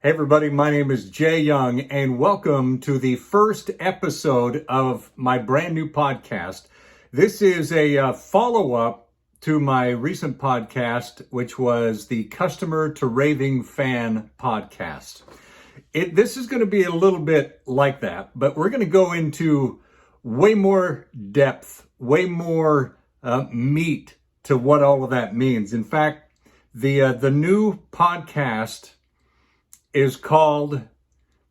Hey everybody, my name is Jay Young and welcome to the first episode of my brand new podcast. This is a follow-up to my recent podcast, which was the Customer to Raving Fan podcast. This is going to be a little bit like that, but we're going to go into way more depth, way more meat to what all of that means. In fact, the new podcast is called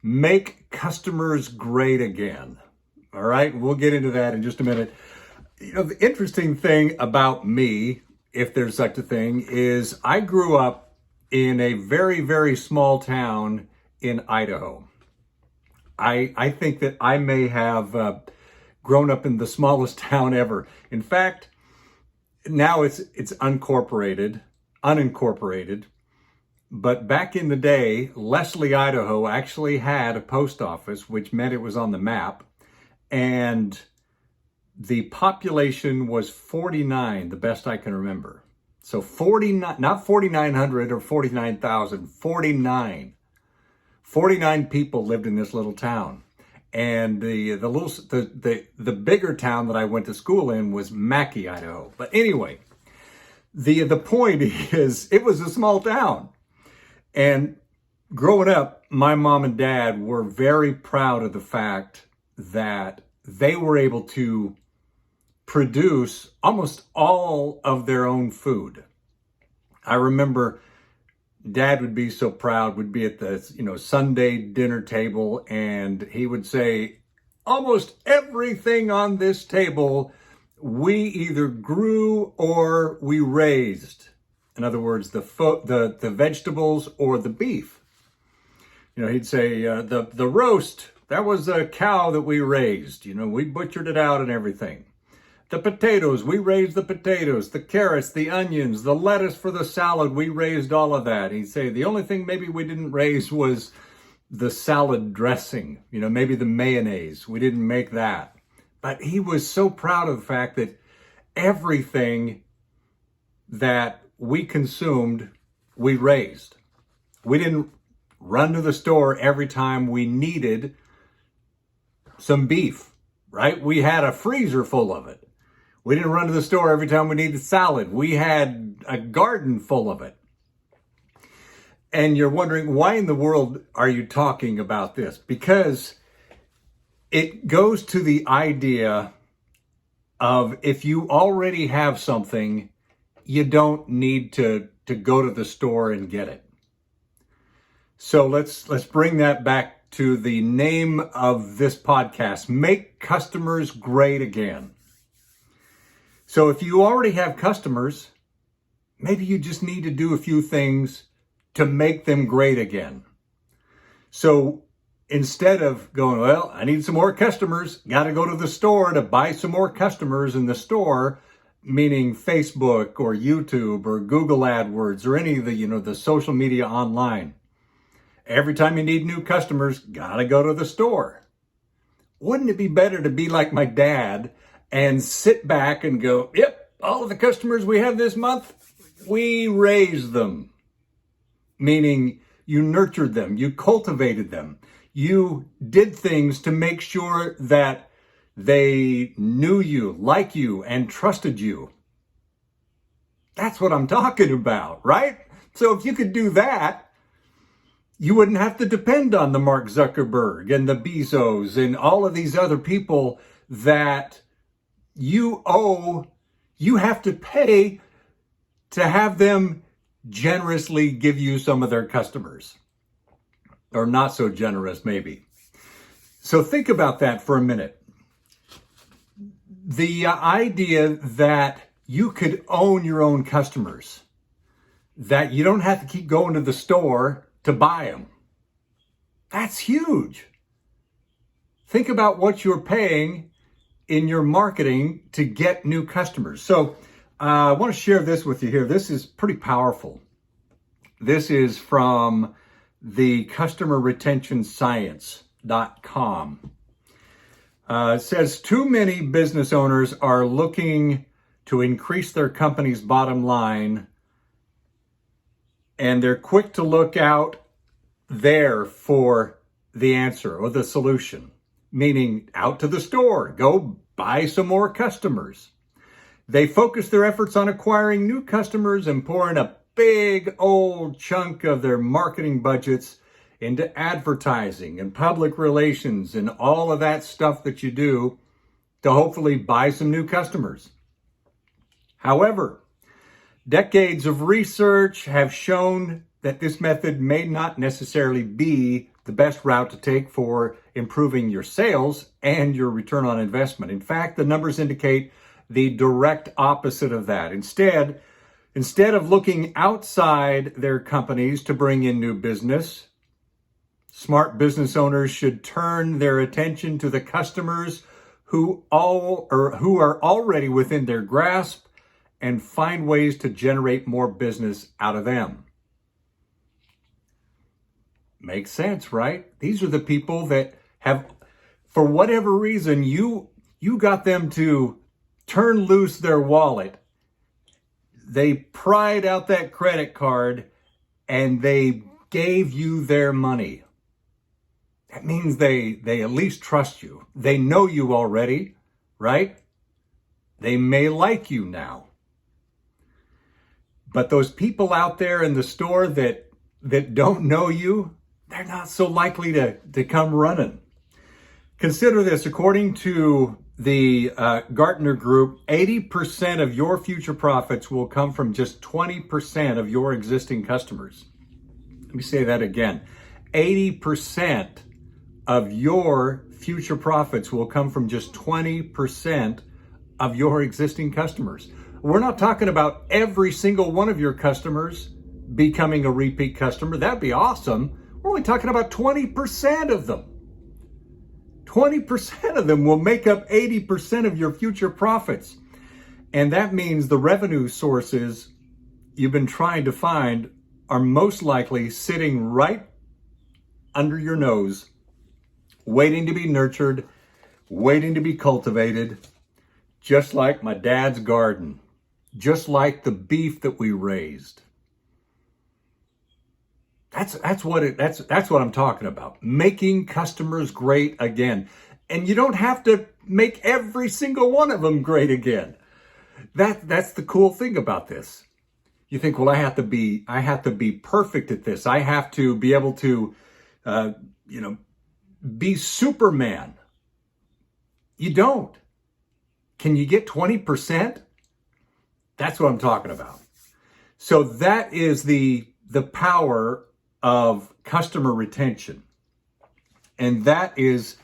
Make Customers Great Again. All right, we'll get into that in just a minute. You know, the interesting thing about me, if there's such a thing, is I grew up in a very, very small town in Idaho. I think that I may have grown up in the smallest town ever. In fact, now it's unincorporated. But back in the day, Leslie, Idaho actually had a post office, which meant it was on the map. And the population was 49, the best I can remember. So 49, not 4,900 or 49,000, 49. 49 people lived in this little town. And the bigger town that I went to school in was Mackay, Idaho. But anyway, the point is, it was a small town. And growing up, my mom and dad were very proud of the fact that they were able to produce almost all of their own food. I remember Dad would be so proud, would be at the, Sunday dinner table, and he would say, almost everything on this table we either grew or we raised. In other words, the vegetables or the beef. He'd say the roast, that was a cow that we raised. We butchered it out and everything. The potatoes, we raised the potatoes. The carrots, the onions, the lettuce for the salad, we raised all of that. He'd say the only thing maybe we didn't raise was the salad dressing. Maybe the mayonnaise. We didn't make that. But he was so proud of the fact that everything that we consumed, we raised. We didn't run to the store every time we needed some beef, right? We had a freezer full of it. We didn't run to the store every time we needed salad. We had a garden full of it. And you're wondering, why in the world are you talking about this? Because it goes to the idea of, if you already have something, you don't need to go to the store and get it. So let's bring that back to the name of this podcast, Make Customers Great Again. So if you already have customers, maybe you just need to do a few things to make them great again. So instead of going, well, I need some more customers, got to go to the store to buy some more customers in the store, meaning Facebook or YouTube or Google AdWords or any of the social media online. Every time you need new customers, gotta go to the store. Wouldn't it be better to be like my dad and sit back and go, yep, all of the customers we have this month, we raised them. Meaning you nurtured them, you cultivated them, you did things to make sure that they knew you, like you, and trusted you. That's what I'm talking about, right? So if you could do that, you wouldn't have to depend on the Mark Zuckerberg and the Bezos and all of these other people that you have to pay to have them generously give you some of their customers. Or not so generous, maybe. So think about that for a minute. The idea that you could own your own customers, that you don't have to keep going to the store to buy them, that's huge. Think about what you're paying in your marketing to get new customers. So I want to share this with you here. This is pretty powerful. This is from the customerretentionscience.com. It says, too many business owners are looking to increase their company's bottom line, and they're quick to look out there for the answer or the solution, meaning out to the store, go buy some more customers. They focus their efforts on acquiring new customers and pouring a big old chunk of their marketing budgets into advertising and public relations and all of that stuff that you do to hopefully buy some new customers. However, decades of research have shown that this method may not necessarily be the best route to take for improving your sales and your return on investment. In fact, the numbers indicate the direct opposite of that. Instead of looking outside their companies to bring in new business, smart business owners should turn their attention to the customers who are already within their grasp and find ways to generate more business out of them. Makes sense, right? These are the people that have, for whatever reason, you got them to turn loose their wallet. They pried out that credit card and they gave you their money. That means they at least trust you. They know you already, right? They may like you now. But those people out there in the store that don't know you, they're not so likely to come running. Consider this, according to the Gartner Group, 80% of your future profits will come from just 20% of your existing customers. Let me say that again. 80% of your future profits will come from just 20% of your existing customers. We're not talking about every single one of your customers becoming a repeat customer. That'd be awesome. We're only talking about 20% of them. 20% of them will make up 80% of your future profits. And that means the revenue sources you've been trying to find are most likely sitting right under your nose, waiting to be nurtured, waiting to be cultivated, just like my dad's garden, just like the beef that we raised. That's what I'm talking about. Making customers great again. And you don't have to make every single one of them great again. That's the cool thing about this. You think, well, I have to be perfect at this. I have to be able to be Superman. You don't. Can you get 20%? That's what I'm talking about. So that is the power of customer retention. And that's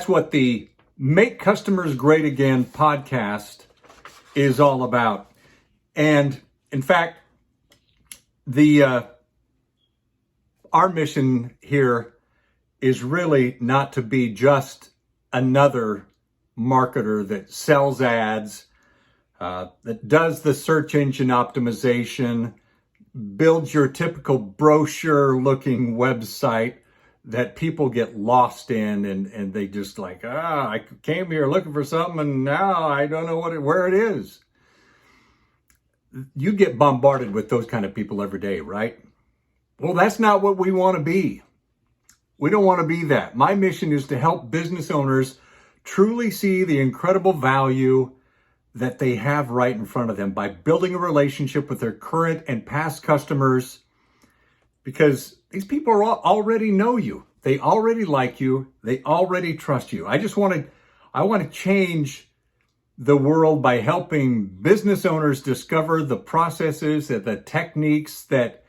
what the Make Customers Great Again podcast is all about. And in fact, our mission here is really not to be just another marketer that sells ads, that does the search engine optimization, builds your typical brochure-looking website that people get lost in, and they just like, I came here looking for something, and now I don't know where it is. You get bombarded with those kind of people every day, right? Well, that's not what we want to be. We don't want to be that. My mission is to help business owners truly see the incredible value that they have right in front of them by building a relationship with their current and past customers, because these people already know you. They already like you. They already trust you. I want to change the world by helping business owners discover the processes and the techniques that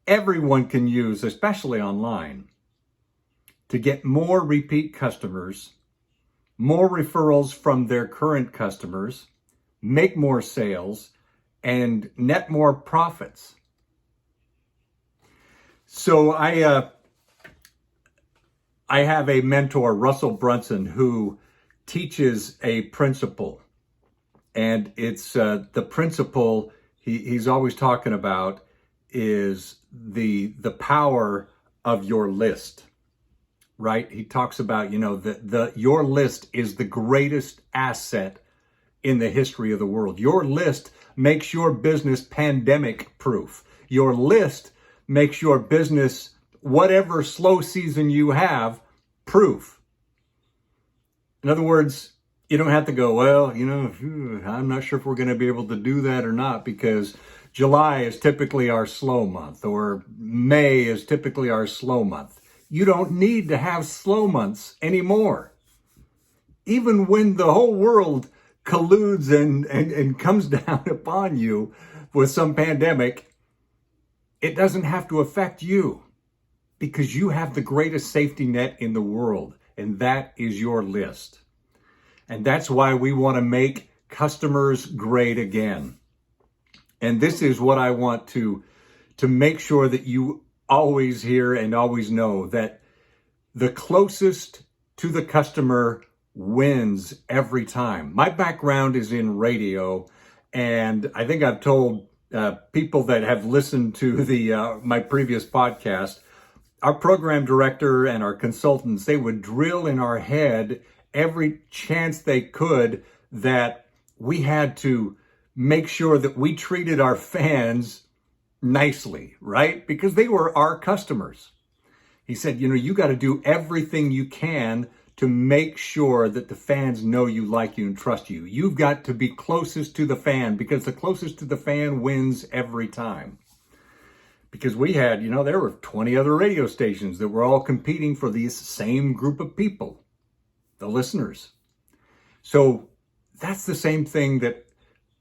everyone can use, especially online, to get more repeat customers, more referrals from their current customers, make more sales, and net more profits. So I have a mentor, Russell Brunson, who teaches a principle. And it's the principle he's always talking about is the power of your list, right? He talks about, your list is the greatest asset in the history of the world. Your list makes your business pandemic proof. Your list makes your business whatever slow season you have proof. In other words, you don't have to go, well, I'm not sure if we're going to be able to do that or not because July is typically our slow month or May is typically our slow month. You don't need to have slow months anymore. Even when the whole world colludes and comes down upon you with some pandemic, it doesn't have to affect you because you have the greatest safety net in the world, and that is your list. And that's why we want to make customers great again. And this is what I want to make sure that you always hear and always know, that the closest to the customer wins every time. My background is in radio, and I think I've told people that have listened to my previous podcast, our program director and our consultants, they would drill in our head every chance they could that we had to make sure that we treated our fans nicely, right? Because they were our customers. He said, you got to do everything you can to make sure that the fans know you, like you, and trust you. You've got to be closest to the fan because the closest to the fan wins every time. Because we had, there were 20 other radio stations that were all competing for this same group of people, the listeners. So that's the same thing that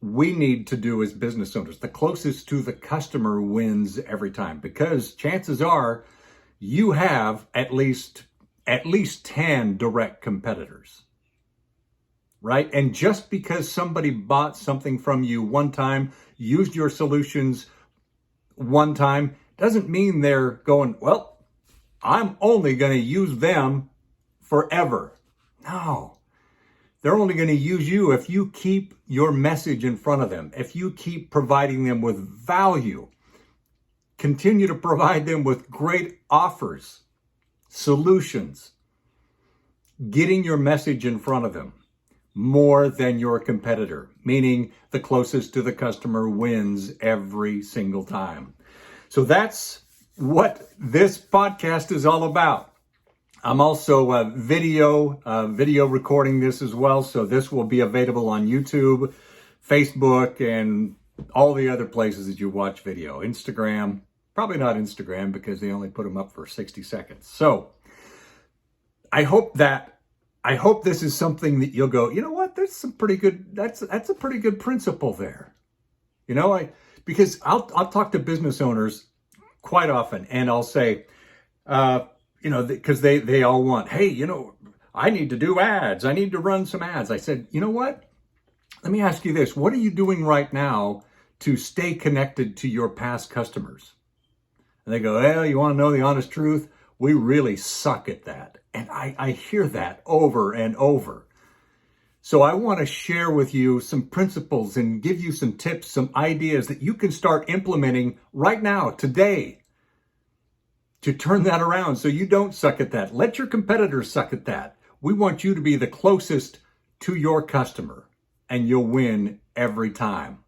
we need to do as business owners. The closest to the customer wins every time, because chances are you have at least 10 direct competitors, right? And just because somebody bought something from you one time, used your solutions one time, doesn't mean they're going, well, I'm only going to use them forever. No. They're only going to use you if you keep your message in front of them, if you keep providing them with value, continue to provide them with great offers, solutions, getting your message in front of them more than your competitor, meaning the closest to the customer wins every single time. So that's what this podcast is all about. I'm also video recording this as well. So this will be available on YouTube, Facebook, and all the other places that you watch video. Instagram, probably not Instagram because they only put them up for 60 seconds. So I hope this is something that you'll go, you know what, that's a pretty good principle there. Because I'll talk to business owners quite often and I'll say, because they all want, hey, I need to do ads. I need to run some ads. I said, you know what? Let me ask you this. What are you doing right now to stay connected to your past customers? And they go, well, you want to know the honest truth? We really suck at that. And I hear that over and over. So I want to share with you some principles and give you some tips, some ideas that you can start implementing right now, today, to turn that around so you don't suck at that. Let your competitors suck at that. We want you to be the closest to your customer, and you'll win every time.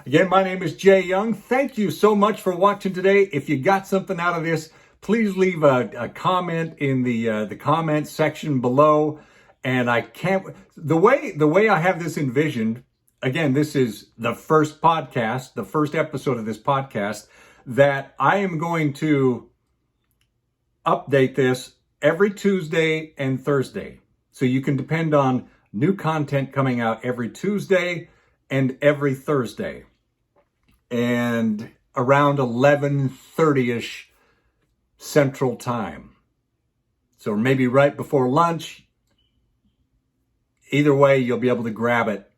Again, my name is Jay Young. Thank you so much for watching today. If you got something out of this, please leave a comment in the comment section below. And the way I have this envisioned, again, this is the first podcast, the first episode of this podcast, that I am going to update this every Tuesday and Thursday. So you can depend on new content coming out every Tuesday and every Thursday. And around 11:30-ish Central Time. So maybe right before lunch. Either way, you'll be able to grab it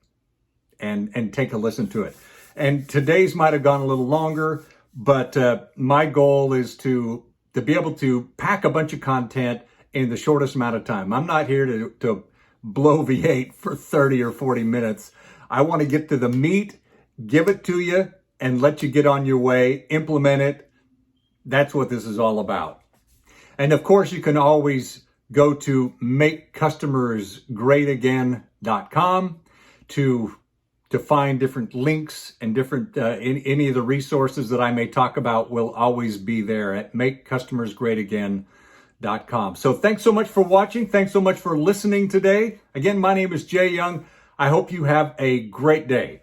and take a listen to it. And today's might have gone a little longer, but my goal is to be able to pack a bunch of content in the shortest amount of time. I'm not here to bloviate for 30 or 40 minutes. I want to get to the meat, give it to you, and let you get on your way, implement it. That's what this is all about. And of course, you can always go to makecustomersgreatagain.com to to find different links and different any of the resources that I may talk about will always be there at makecustomersgreatagain.com. So thanks so much for watching. Thanks so much for listening today. Again, my name is Jay Young. I hope you have a great day.